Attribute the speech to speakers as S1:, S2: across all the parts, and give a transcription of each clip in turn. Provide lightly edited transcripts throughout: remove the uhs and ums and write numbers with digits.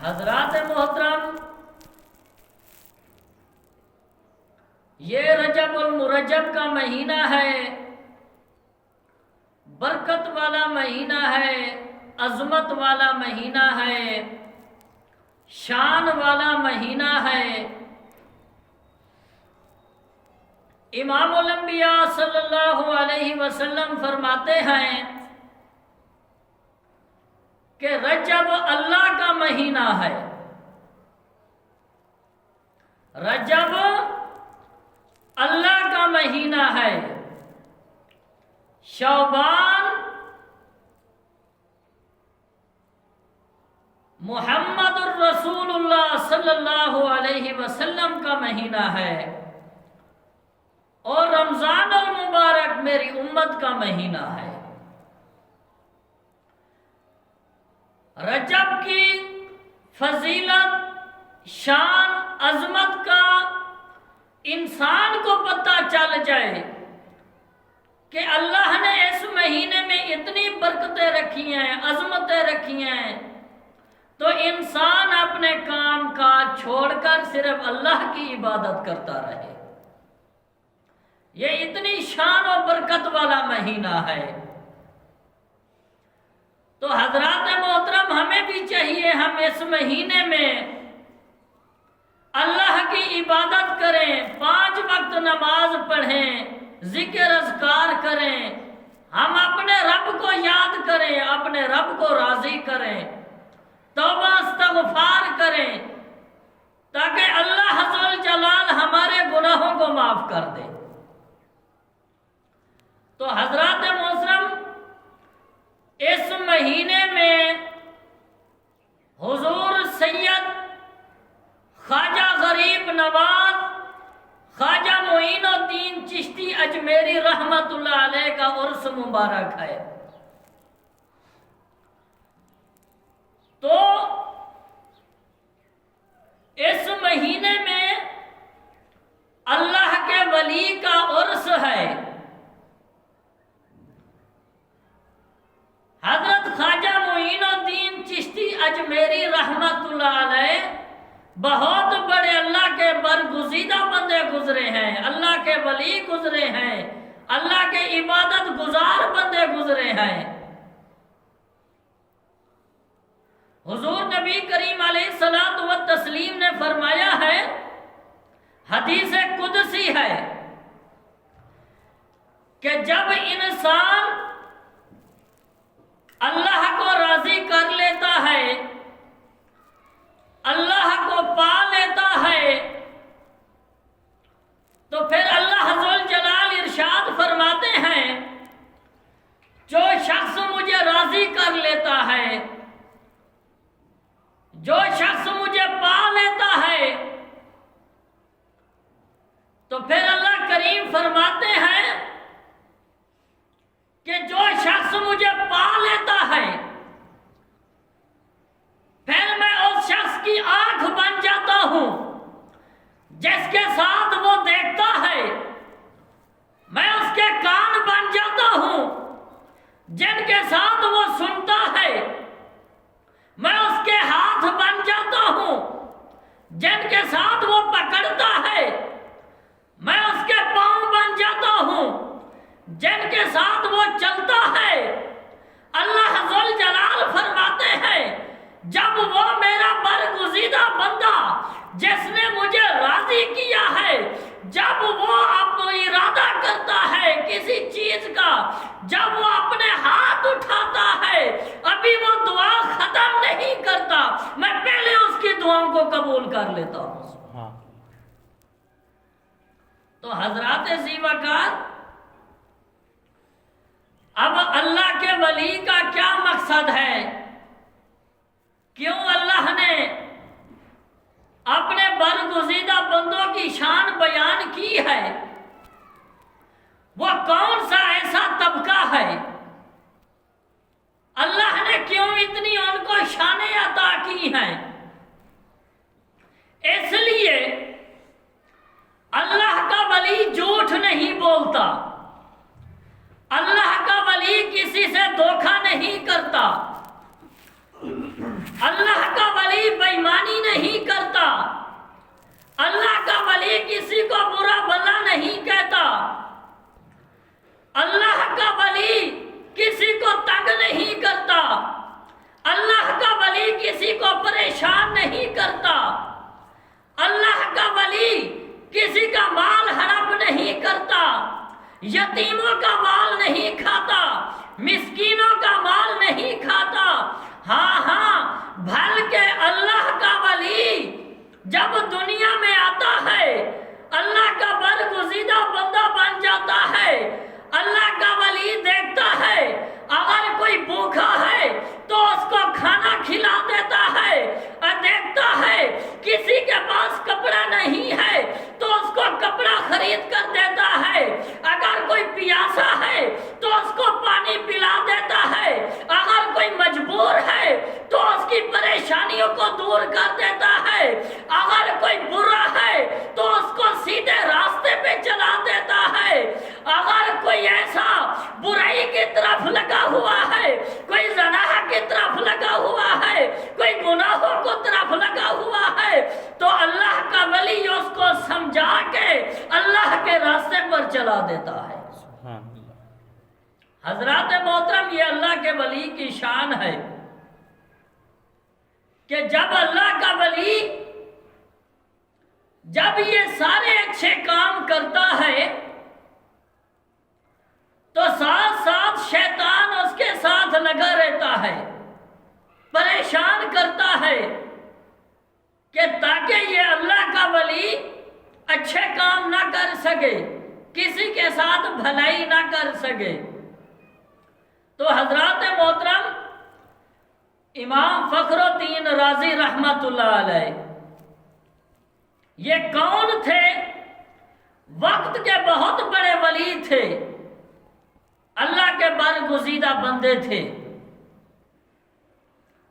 S1: حضرات محترم، یہ رجب المرجب کا مہینہ ہے، برکت والا مہینہ ہے، عظمت والا مہینہ ہے، شان والا مہینہ ہے۔ امام الانبیاء صلی اللہ علیہ وسلم فرماتے ہیں کہ رجب اللہ کا مہینہ ہے، رجب اللہ کا مہینہ ہے، شعبان محمد الرسول اللہ صلی اللہ علیہ وسلم کا مہینہ ہے، اور رمضان المبارک میری امت کا مہینہ ہے۔ رجب کی فضیلت، شان، عظمت کا انسان کو پتہ چل جائے کہ اللہ نے اس مہینے میں اتنی برکتیں رکھی ہیں، عظمتیں رکھی ہیں، تو انسان اپنے کام کاج چھوڑ کر صرف اللہ کی عبادت کرتا رہے۔ یہ اتنی شان و برکت والا مہینہ ہے۔ تو حضرات محترم، ہمیں بھی چاہیے ہم اس مہینے میں اللہ کی عبادت کریں، 5 وقت نماز پڑھیں، ذکر اذکار کریں، ہم اپنے رب کو یاد کریں، اپنے رب کو راضی کریں، توبہ استغفار کریں، تاکہ اللہ ذو جلال ہمارے گناہوں کو معاف کر دے۔ تو حضرات محترم، اس مہینے میں حضور سید خواجہ غریب نواز خواجہ معین الدین چشتی اجمیری رحمت اللہ علیہ کا عرس مبارک ہے۔ تو اس مہینے میں اللہ کے ولی کا عرس ہے۔ حضرت خواجہ معین الدین چشتی اجمیری رحمت اللہ علیہ بہت بڑے اللہ کے برگزیدہ بندے گزرے ہیں، اللہ کے ولی گزرے ہیں، اللہ کے عبادت گزار بندے گزرے ہیں۔ حضور نبی کریم علیہ الصلوۃ والتسلیم نے فرمایا ہے، حدیث قدسی ہے، کہ جب انسان اللہ کو راضی کر لیتا ہے، اللہ کو پا لیتا ہے، تو پھر اللہ ذو جلال ارشاد فرماتے ہیں، جو شخص مجھے راضی کر لیتا ہے، جو شخص مجھے پا لیتا ہے، تو پھر اللہ کریم فرماتے ہیں کہ جو شخص مجھے پا لیتا ہے، پھر میں اس شخص کی آنکھ بن جاتا ہوں جس کے ساتھ وہ دیکھتا ہے، میں اس کے کان بن جاتا ہوں جن کے ساتھ وہ سنتا ہے، میں اس کے ہاتھ بن جاتا ہوں جن کے ساتھ وہ پکڑتا ہے، میں اس کے پاؤں بن جاتا ہوں جن کے ساتھ وہ چلتا ہے۔ اللہ ذو جلال فرماتے ہیں، جب وہ میرا برگزیدہ بندہ جس نے مجھے راضی کیا ہے، جب وہ ارادہ کرتا ہے کسی چیز کا، جب وہ اپنے ہاتھ اٹھاتا ہے، ابھی وہ دعا ختم نہیں کرتا، میں پہلے اس کی دعاؤں کو قبول کر لیتا ہوں۔ تو حضرات ذی وقار، اب اللہ کے ولی کا کیا مقصد ہے؟ کیوں اللہ نے اپنے برگزیدہ بندوں کی شان بیان کی ہے؟ وہ کون سا ایسا طبقہ ہے؟ اللہ نے کیوں اتنی ان کو شانیں عطا کی ہیں؟ اس لیے اللہ کا ولی جھوٹ نہیں بولتا، اللہ کا ولی کسی سے دھوکہ نہیں کرتا، اللہ کا ولی بے کسی کا مال ہڑپ نہیں کرتا، یتیموں کا مال نہیں کھاتا، مسکینوں کا مال نہیں کھاتا۔ ہاں بلکہ اللہ کا ولی جب دنیا میں آتا ہے اللہ کا برگزیدہ بندہ بن جاتا ہے۔ اللہ کا ولی دیکھتا ہے اگر کوئی بھوکا ہے تو اس کو کھانا کھلا دیتا ہے، اور دیکھتا ہے کسی کے پاس کپڑا نہیں ہے تو اس کو کپڑا خرید کر دیتا ہے، اگر کوئی پیاسا ہے تو اس کو پانی پلا دیتا ہے، اگر کوئی مجبور ہے تو اس کی پریشانیوں کو دور کر دیتا ہے، اگر کوئی برا ہے تو اس کو سیدھے راستے پہ چلا دیتا ہے، اگر کوئی ایسا برائی کی طرف لگا ہوا ہے، کوئی زنا کی طرف لگا ہوا ہے، کوئی گناہوں کو طرف لگا ہوا ہے، تو اللہ کا ولی اس کو سمجھا کے اللہ کے راستے پر چلا دیتا ہے۔ حضرات محترم، یہ اللہ کے ولی کی شان ہے کہ جب اللہ کا ولی جب یہ سارے اچھے کام کرتا ہے تو ساتھ ساتھ شیطان اس کے ساتھ لگا رہتا ہے، پریشان کرتا ہے کہ تاکہ یہ اللہ کا ولی اچھے کام نہ کر سکے، کسی کے ساتھ بھلائی نہ کر سکے۔ تو حضرات محترم، امام فخر الدین رازی رحمت اللہ علیہ یہ کون تھے؟ وقت کے بہت بڑے ولی تھے، اللہ کے برگزیدہ بندے تھے۔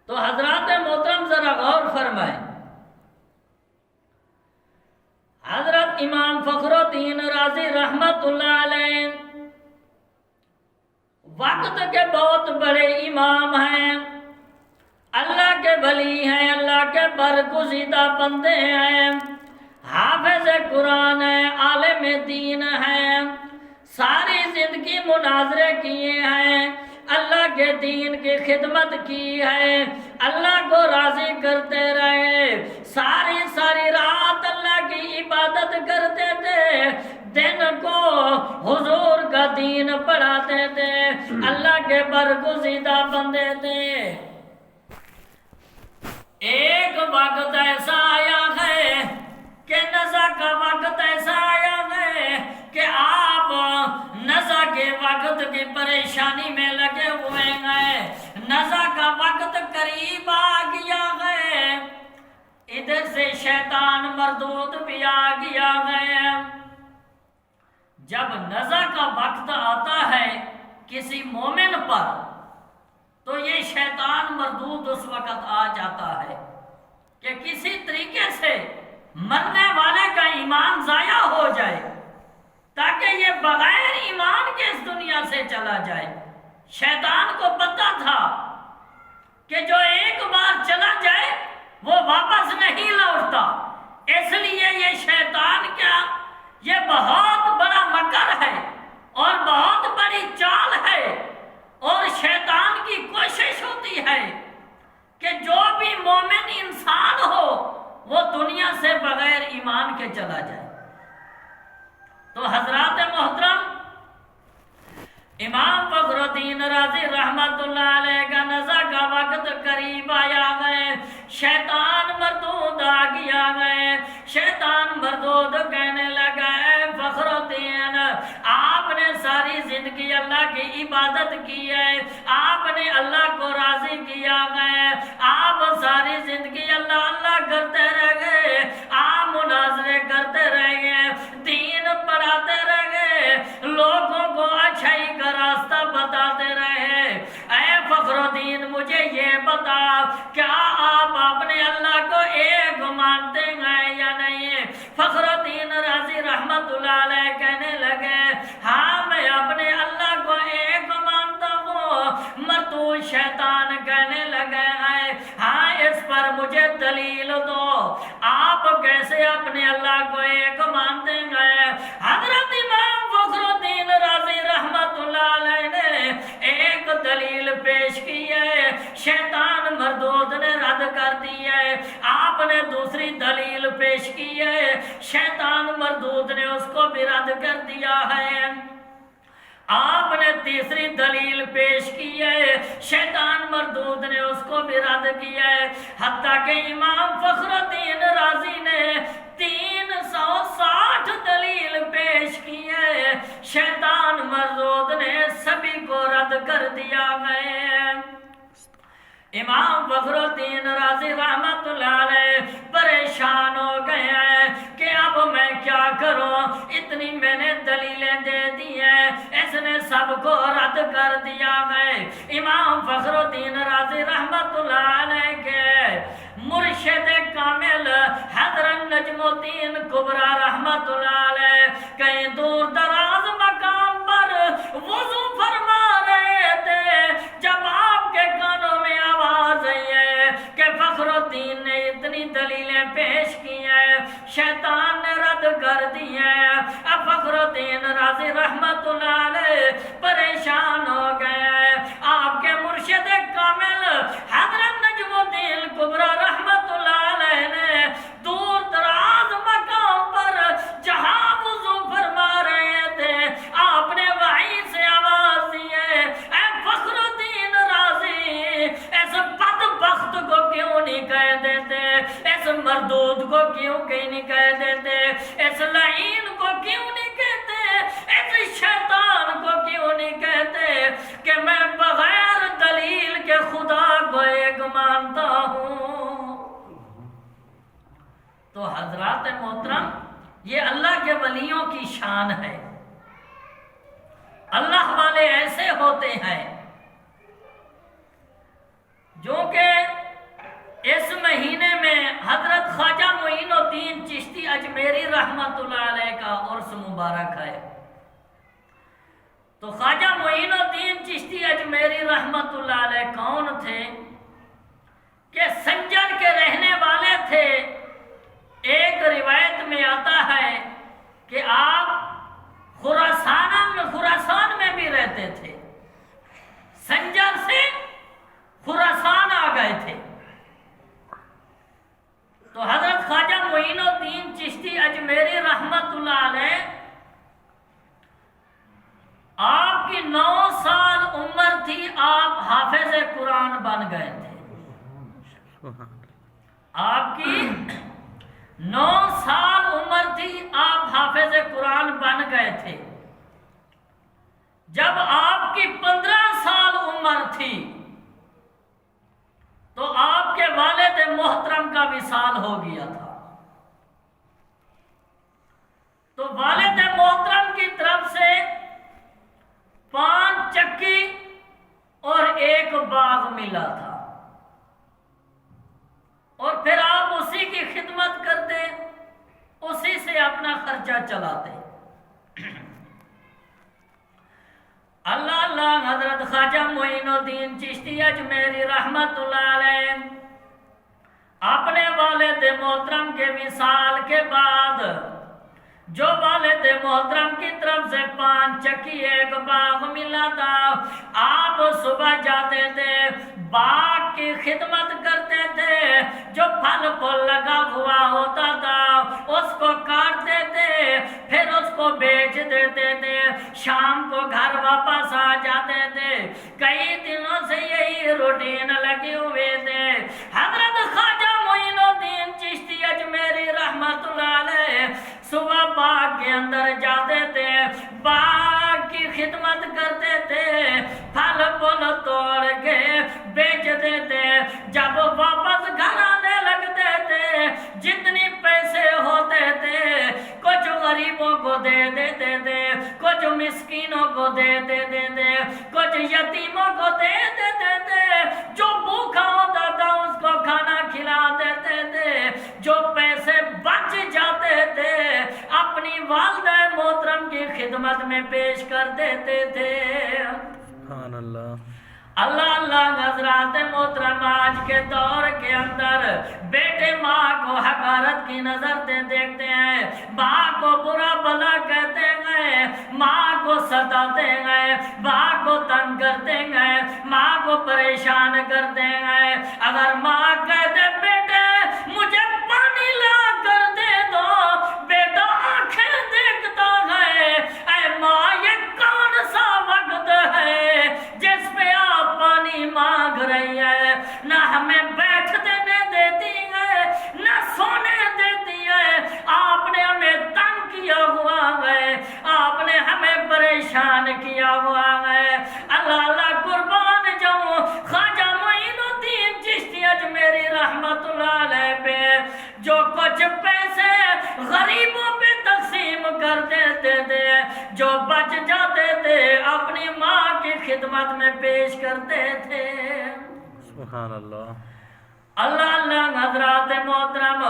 S1: تو حضرات محترم ذرا غور فرمائیں، حضرت امام فخر الدین رازی رحمت اللہ علیہ وقت کے بہت بڑے امام ہیں، اللہ کے ولی ہیں، اللہ کے برگزیدہ بندے ہیں، حافظ قرآن ہیں، عالم دین ہیں، ساری زندگی مناظرے کیے ہیں، اللہ کے دین کی خدمت کی ہے، اللہ کو راضی کرتے رہے، ساری رات اللہ کی عبادت کرتے تھے، دن کو حضور کا دین پڑھاتے تھے، اللہ کے برگزیدہ بندے تھے۔ ایک وقت ایسا آیا ہے کہ نزا کا وقت ایسا آیا ہے کہ آپ نزا کے وقت کی پریشانی میں لگے ہوئے ہیں، نزا کا وقت قریب آ گیا ہے، ادھر سے شیطان مردود بھی آ گیا ہے۔ جب نزا کا وقت آتا ہے کسی مومن پر تو یہ شیطان مردود اس وقت آ جاتا ہے کہ کسی طریقے سے مرنے والے کا ایمان ضائع ہو جائے، تاکہ یہ بغیر ایمان کے اس دنیا سے چلا جائے۔ شیطان کو پتہ تھا کہ جو ایک بار چلا جائے وہ واپس نہیں لوٹتا، اس لیے یہ شیطان کا یہ بہت بڑا مکر ہے اور بہت بڑی چال ہے، اور شیطان کی کوشش ہوتی ہے کہ جو بھی مومن انسان ہو وہ دنیا سے بغیر ایمان کے چلا جائے۔ تو حضرات محترم، امام فخر الدین رازی رحمت اللہ علیہ کا نزا کا وقت قریب آیا ہے، شیطان مردود آ گیا ہے، شیطان مردود کہنے لگا ہے فخر الدین، آپ نے ساری زندگی اللہ کی عبادت کی ہے، آپ نے اللہ کو راضی کیا ہے، آپ ساری زندگی اللہ اللہ کرتے رہ گئے، آپ مناظرے کرتے رہ گئے، دین پڑھاتے رہ گئے، لوگوں کو اچھائی کا راستہ بتاتے رہے۔ اے فخر الدین، مجھے یہ بتا، کیا آپ اپنے اللہ کو ایک مانتے ہیں یا نہیں؟ فخر الدین رازی رحمت اللہ علیہ کہنے لگے، ہاں میں اپنے اللہ کو ایک مانتا ہوں۔ مردود شیطان کہنے لگے ہیں، ہاں اس پر مجھے دلیل دو، آپ کیسے اپنے اللہ کو ایک مانتے ہیں؟ حضرت امام فخر الدین رازی رحمت اللہ علیہ نے ایک دلیل پیش کی ہے، شیطان مردود نے رد کر دی ہے۔ آپ آپ نے دوسری دلیل پیش کی ہے، شیطان مردود نے اس کو بھی رد کر دیا ہے۔ آپ نے تیسری دلیل پیش کی ہے، شیطان مردود نے اس کو بھی رد کیا ہے، حتیٰ کہ امام فخر الدین رازی نے 360 دلیل پیش کی ہے، شیطان مردود نے سبھی کو رد کر دیا ہے۔ امام فخر الدین رازی رحمت اللہ علیہ پریشان ہو گئے ہیں کہ اب میں کیا کروں، اتنی میں نے دلیلیں دے دی ہیں، اس نے سب کو رد کر دیا ہے۔ امام فخر الدین رازی رحمت اللہ علیہ کے مرشد کامل حضرت نجم الدین کبریٰ رحمت اللہ علیہ کہیں دور دراز مقام پر وضو فرما رہے تھے، جب آپ کے کانوں میں آواز آئی ہے کہ فخر الدین نے اتنی دلیلیں پیش کی ہیں، شیطان نے رد کر دی ہیں، اب فخر الدین رازی رحمت اللہ علیہ پریشان ہو گئے ہیں۔ آپ کے مرشد کامل حضرت نجم الدین کبریٰ رحمت اللہ علیہ نے دور دراز مقام پر جہاں وضو فرما رہے تھے، آپ نے وہیں سے آواز دی ہے، اے فخر الدین رازی، اس بدبخت کو کیوں نہیں کہہ دیتے، اس مردود کو کیوں نہیں کہہ دیتے، اس لعین کو کیوں نہیں کہتے، اس شیطان کو کیوں نہیں کہتے کہ میں بغیر دلیل کے خدا کو ایک مانتا ہوں۔ تو حضرات محترم، یہ اللہ کے ولیوں کی شان ہے۔ اللہ والے ایسے ہوتے ہیں جو کہ اس مہینے میں حضرت خواجہ معین الدین چشتی اجمیری رحمت اللہ علیہ کا عرس مبارک ہے۔ تو خواجہ معین الدین چشتی اجمیری رحمت اللہ علیہ کون تھے کہ سنجر کے رہنے والے تھے۔ ایک روایت میں آتا ہے کہ آپ خراسان میں بھی رہتے تھے، سنجر سے خراسان آ گئے تھے۔ تو حضرت خواجہ معین الدین چشتی اجمیری رحمت اللہ علیہ آپ کی 9 سال عمر تھی، آپ حافظ قرآن بن گئے تھے۔ آپ کی 9 سال عمر تھی، آپ حافظ قرآن بن گئے تھے۔ جب آپ کی 15 سال عمر تھی تو آپ کے والد محترم کا وصال ہو گیا تھا۔ تو والد محترم کی طرف سے 5 چکی اور 1 باغ ملا تھا، اور پھر آپ اسی کی خدمت کرتے، اسی سے اپنا خرچہ چلاتے۔ اللہ اللہ حضرت خواجہ معین الدین چشتی اجمیری رحمت اللہ علیہ اپنے والد محترم کے وصال کے بعد جو والد محترم کی طرف سے 5 چکی 1 باغ ملا تھا، آپ صبح جاتے تھے، باغ کی خدمت کرتے تھے، جو پھل پھول لگا ہوا ہوتا تھا اس کو کاٹتے تھے، پھر اس کو بیچ دیتے تھے، شام کو گھر واپس آ جاتے تھے۔ کئی دنوں سے یہی روٹین لگے ہوئے تھے۔ حضرت خواجہ معین الدین چشتی اجمیری رحمت اللہ علیہ صبح باغ کے اندر جاتے تھے، باغ کی خدمت کرتے تھے، پھل پھول توڑ کے بیچتے تھے۔ جب واپس گھر آنے لگتے تھے، جتنی پیسے ہوتے تھے کچھ غریبوں کو دے دیتے تھے، کچھ مسکینوں کو دے دیتے تھے، کچھ یتیموں کو دے دیتے تھے، جو بھوکا ہوتا تھا اس کو کھانا کھلا دیتے تھے، جو پیسے بچ جاتے تھے اپنی والدہ محترم کی خدمت میں پیش کر دیتے تھے۔
S2: سبحان اللہ
S1: اللہ اللہ حضرات محترم، آج کے دور کے اندر بیٹے ماں کو حقارت کی نظر سے دیکھتے ہیں، ماں کو برا بھلا کہتے ہیں، ماں کو ستاتے ہیں، ماں کو تنگ کرتے ہیں، ماں کو پریشان کرتے ہیں۔ اگر ماں کہتے بیٹے مجھے جو کچھ پیسے غریبوں پہ تقسیم کر دیتے تھے، جو بچ جاتے تھے اپنی ماں کی خدمت میں پیش کرتے تھے۔
S2: سبحان اللہ۔
S1: اللہ حضرات محترم،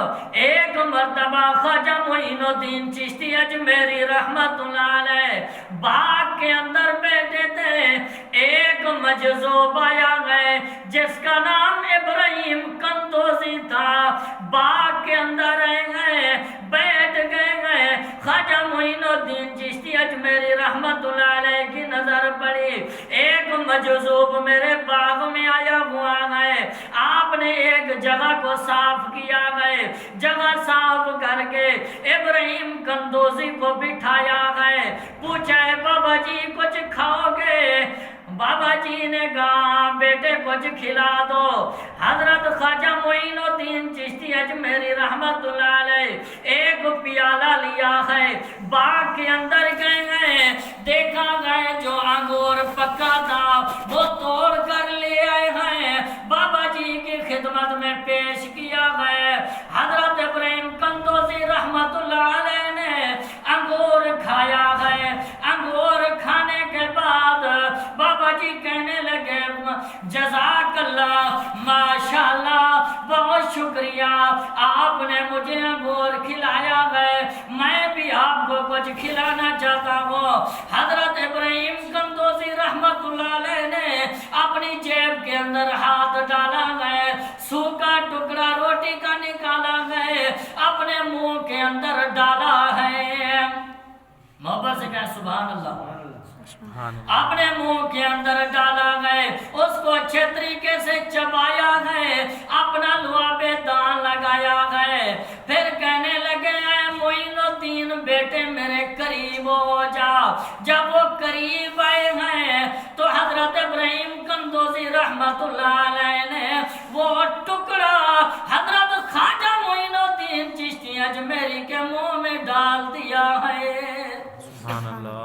S1: ایک مرتبہ خواجہ معین الدین چشتی اجمیری رحمت اللہ علیہ باغ کے اندر بیٹھے تھے، ایک مجذوب آیا ہے جس کا نام ابراہیم قندوزی تھا، باغ کے اندر آئے گئے، بیٹھ گئے ہیں۔ خواجہ معین الدین چشتی اجمیری رحمت اللہ علیہ کی نظر پڑی، ایک مجذوب میرے باغ میں آیا ہوا ہے، آپ نے ایک جگہ کو صاف کیا گئے، جگہ صاف کر کے ابراہیم قندوزی کو بٹھایا گئے، پوچھا ہے بابا جی کچھ کھاؤ گے؟ بابا جی نے کہا بیٹے کچھ کھلا دو۔ حضرت خواجہ معین الدین چشتی اجمیری رحمت اللہ علیہ ایک پیالہ لیا ہے، باغ کے اندر گئے ہیں، دیکھا گئے جو انگور پکا تھا وہ توڑ کر لے آئے ہیں، بابا جی کی خدمت میں پیش کیا گئے۔ حضرت ابراہیم قندوزی رحمت اللہ علیہ نے انگور کھایا ہے، انگور کھانے کے بعد بابا جی کہنے لگے جزاک اللہ، ماشاءاللہ، بہت شکریہ، آپ نے مجھے انگور کھلایا ہے، میں بھی آپ کو کچھ کھلانا چاہتا ہوں۔ حضرت ابراہیم قندوزی رحمت اللہ علیہ نے اپنی جیب کے اندر ہاتھ ڈالا ہے، سوکھا ٹکڑا روٹی کا نکالا ہے، اپنے منہ کے اندر ڈالا ہے، محبت سے کہیں سبحان اللہ، اپنے منہ کے اندر ڈالا گئے، اس کو اچھے طریقے سے چبایا گئے، اپنا لعاب دان لگایا گئے، پھر کہنے لگے اے معین الدین بیٹے میرے قریب ہو جا۔ جب وہ قریب آئے ہیں تو حضرت ابراہیم قندوزی رحمت اللہ علیہ نے وہ ٹکڑا حضرت خواجہ معین الدین چشتی اجمیری کے منہ میں ڈال دیا ہے۔
S2: سبحان اللہ۔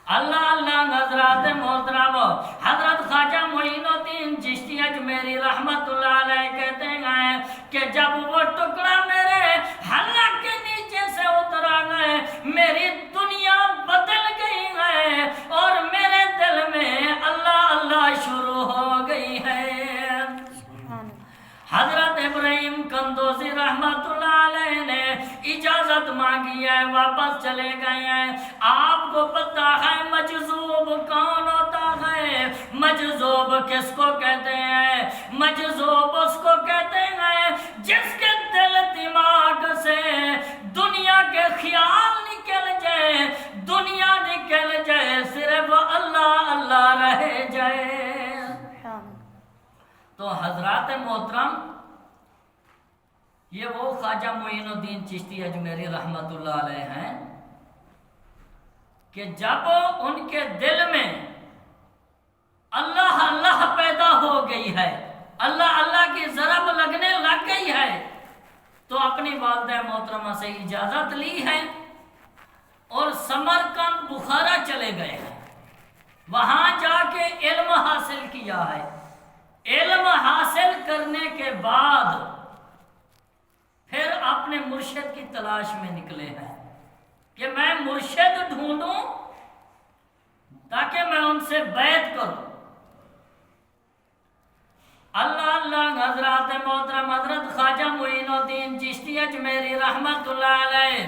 S1: اللہ حضرات محترم، حضرت خواجہ معین الدین چشتی اجمیری رحمت اللہ علیہ کہتے ہیں کہ جب وہ ٹکڑا میرے حلق کے نیچے سے اترا گئے، میری دنیا بدل گئی ہے اور میرے دل میں اللہ اللہ شروع ہو گئی ہے۔ حضرت ابراہیم قندوزی رحمت اللہ علیہ نے اجازت مانگی ہے، واپس چلے گئے ہیں۔ آپ کو پتہ ہے مجذوب کون ہوتا ہے؟ مجذوب کس کو کہتے ہیں؟ مجذوب اس کو کہتے ہیں جس کے دل دماغ سے دنیا کے خیال نکل جائے، دنیا نکل جائے، صرف اللہ اللہ رہ جائے۔ تو حضرات محترم، یہ وہ خواجہ معین الدین چشتی اجمیری رحمت اللہ علیہ ہیں کہ جب ان کے دل میں اللہ اللہ پیدا ہو گئی ہے، اللہ اللہ کی ضرب لگنے لگ گئی ہے، تو اپنی والدہ محترمہ سے اجازت لی ہے اور سمرقند بخارا چلے گئے ہیں، وہاں جا کے علم حاصل کیا ہے۔ علم حاصل کرنے کے بعد پھر اپنے مرشد کی تلاش میں نکلے ہیں کہ میں مرشد ڈھونڈوں تاکہ میں ان سے بیعت کروں۔ اللہ حضرات محترم، حضرت خواجہ معین الدین چشتی اجمیری رحمت اللہ علیہ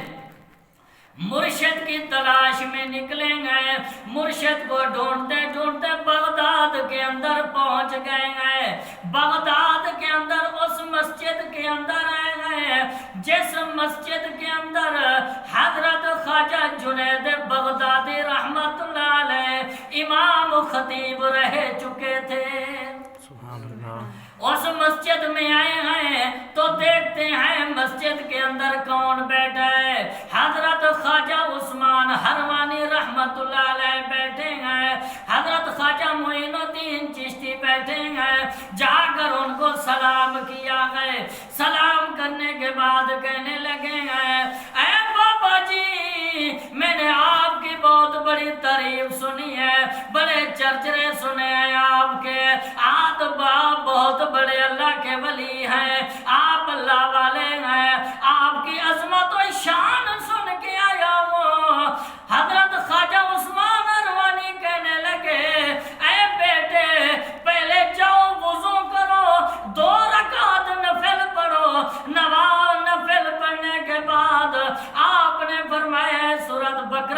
S1: مرشد کی تلاش میں نکلے گئے، مرشد کو ڈھونڈتے ڈھونڈتے بغداد کے اندر پہنچ گئے ہیں۔ بغداد کے اندر اس مسجد کے اندر آئے گئے جس مسجد کے اندر حضرت خواجہ جنید بغدادی رحمت اللہ علیہ امام خطیب رہ چکے تھے۔ اس مسجد میں آئے ہیں تو دیکھتے ہیں مسجد کے اندر کون بیٹھا ہے؟ حضرت خواجہ عثمان حروانی رحمت اللہ علیہ بیٹھے ہیں، حضرت خواجہ معین الدین چشتی بیٹھے ہیں۔ جا کر ان کو سلام کیا گئے، سلام کرنے کے بعد کہنے لگے ہیں اے بابا جی، میں نے آپ کی بہت بڑی تعریف سنی ہے، بڑے چرچرے سنے ہیں آپ کے، آپ بہت بڑے اللہ کے ولی ہیں، آپ اللہ والے ہیں،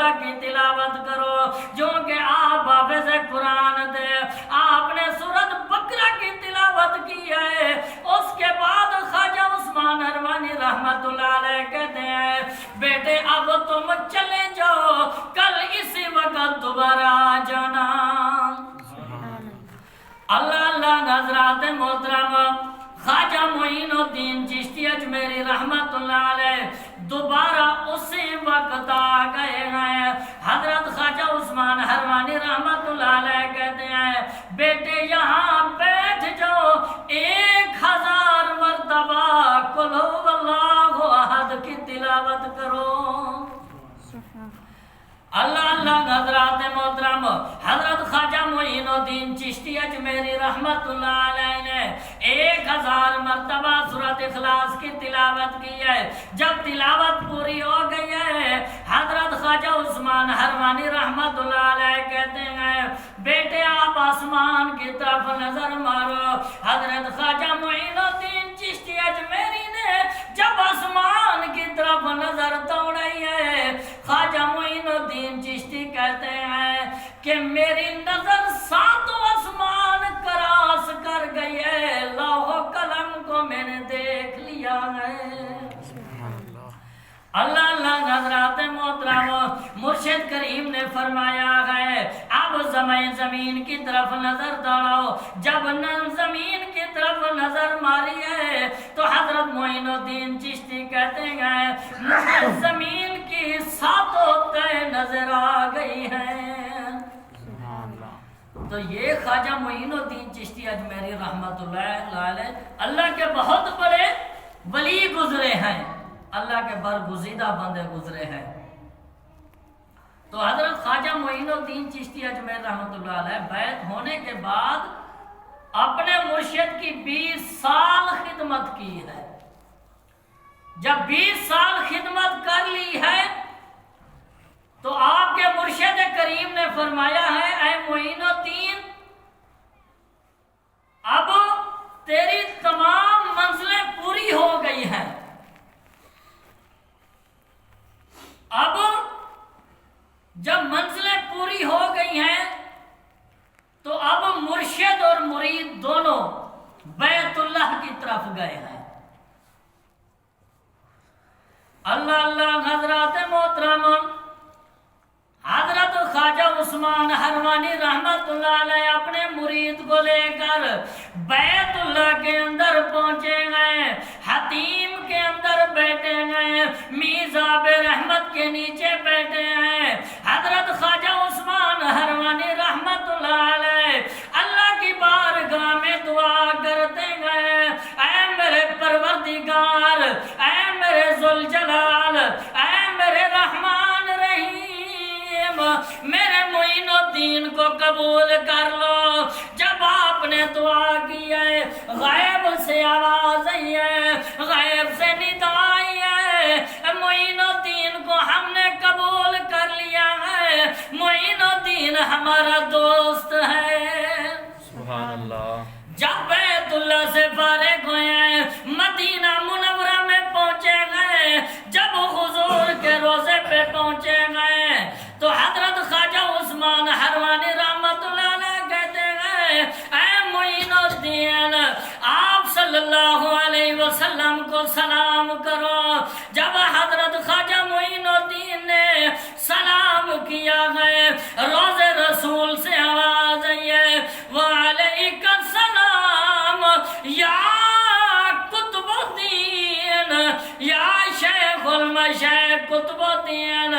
S1: خدا کی تلاوت کرو جو کہ آپ حافظ قرآن تھے. آپ نے سورۃ بقرہ کی تلاوت کی ہے. اس کے بعد خواجہ عثمان حروانی رحمت اللہ علیہ کہتے ہیں بیٹے اب تم چلے جاؤ, کل اسی وقت دوبارہ آ جانا. اللہ حضرات محترم خواجہ معین الدین چشتی اجمیری رحمت اللہ علیہ دوبارہ اسی وقت آ گئے ہیں. حضرت خواجہ عثمان حروانی رحمت اللہ علیہ کہتے ہیں بیٹے یہاں بیٹھ جاؤ, 1000 مرتبہ قل هو اللہ احد کی تلاوت کرو. اللہ حضرات محترم حضرت خواجہ معین الدین چشتی اجمیری رحمت اللہ علیہ نے 1000 مرتبہ سورۃ اخلاص کی تلاوت کی ہے. جب تلاوت پوری ہو گئی ہے حضرت خواجہ عثمان حروانی رحمت اللہ علیہ کہتے ہیں بیٹے آپ آسمان کی طرف نظر مارو. حضرت خواجہ معین الدین چشتی اجمیری نے جب آسمان کی طرف نظر دوڑائی ہے خواجہ معین الدین چشتی کہتے ہیں کہ میری نظر 7 آسمان کراس کر گئی ہے, لوح و قلم کو میں نے دیکھ لیا ہے. اللہ حضرات محترم مرشد کریم نے فرمایا ہے اب زمین کی طرف نظر دوڑاؤ. جب زمین کی طرف نظر ماری ہے تو حضرت معین الدین چشتی کہتے ہیں مجھے زمین کی 7 تہ نظر آ گئی ہیں. تو یہ خواجہ معین الدین چشتی اجمیری رحمت اللہ علیہ اللہ کے بہت بڑے ولی گزرے ہیں, اللہ کے برگزیدہ بندے گزرے ہیں. تو حضرت خواجہ معین الدین چشتی اجمیر رحمت اللہ علیہ بیعت ہونے کے بعد اپنے مرشد کی 20 سال خدمت کی ہے. جب 20 سال خدمت کر لی ہے تو آپ کے مرشد کریم نے فرمایا ہے اے معین الدین اب تیری تمام منزلیں پوری ہو گئی ہیں, اب جب منزلیں پوری ہو گئی ہیں تو اب مرشد اور مرید دونوں بیت اللہ کی طرف گئے ہیں. اللہ حضرات محترم حضرت خواجہ عثمان حروانی رحمت اللہ علیہ اپنے مرید کو لے کر بیت اللہ کے اندر پہنچے گئے, حتیم کے اندر بیٹھے گئے, میزاب رحمت کے نیچے بیٹھے ہیں. حضرت خواجہ عثمان حروانی رحمت اللہ علیہ اللہ کی بارگاہ میں دعا کرتے گئے اے میرے پروردگار, اے میرے ذوالجلال, اے میرے رحمان رحیم, میرے معین الدین کو قبول کر لو. جب آپ نے دعا کی ہے غیب سے آواز آئی ہے, غیب سے ندا آئی ہے معین الدین کو ہم نے قبول کر لیا ہے, معین الدین ہمارا دوست ہے.
S2: سبحان اللہ.
S1: جب بیت اللہ سے فارغ ہوئے مدینہ منورہ میں پہنچے گئے, جب حضور کے روضے پہ پہنچے گئے تو حضرت خواجہ عثمان حروانی رحمت اللہ علیہ کہتے ہیں اے معین الدین آپ صلی اللہ علیہ وسلم کو سلام کرو. جب حضرت خواجہ معین الدین نے سلام کیا ہے روض رسول سے آواز آئی ہے وعلیک السلام یا قطب الدین یا شیخ المشایخ قطب الدین.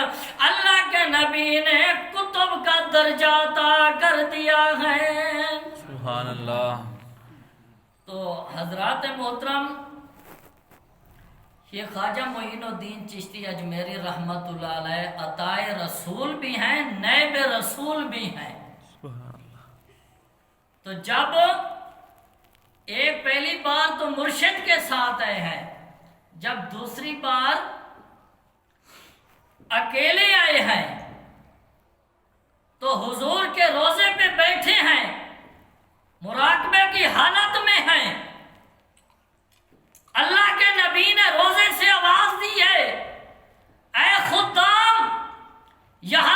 S1: اللہ کے نبی نے قطب کا درجہ عطا کر دیا ہے.
S2: سبحان اللہ.
S1: تو حضرات محترم یہ خواجہ معین الدین چشتی اجمیری رحمت اللہ علیہ عطائے رسول بھی ہیں, نائب رسول بھی ہیں. تو جب ایک پہلی بار تو مرشد کے ساتھ آئے ہیں, جب دوسری بار اکیلے آئے ہیں تو حضور کے روضے پہ بیٹھے ہیں, مراقبے کی حالت میں ہیں. اللہ کے نبی نے روضے سے آواز دی ہے اے خدام یہاں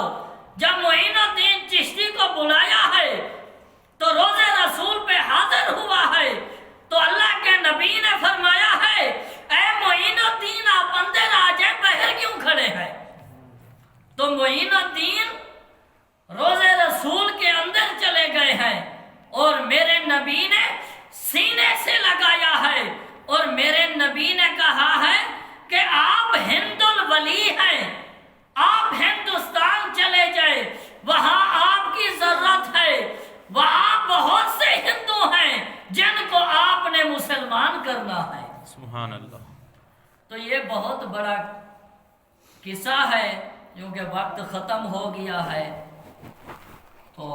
S1: بتاؤ، جب معین الدین چشتی کو بلایا ہے تو روزے رسول پہ حاضر ہوا ہے تو اللہ کے نبی نے فرمایا ہے اے معین الدین آپ اندر آ جائیں، باہر کیوں کھڑے ہیں؟ تو معین الدین روزے رسول کے اندر چلے گئے ہیں اور میرے نبی نے سینے سے لگایا ہے اور میرے نبی نے کہا ہے کہ آپ ہند الولی ہیں، آپ ہندوستان چلے جائیں، وہاں آپ کی ضرورت ہے، وہاں بہت سے ہندو ہیں جن کو آپ نے مسلمان کرنا ہے۔
S2: سبحان اللہ۔
S1: تو یہ بہت بڑا قصہ ہے، کیونکہ وقت ختم ہو گیا ہے تو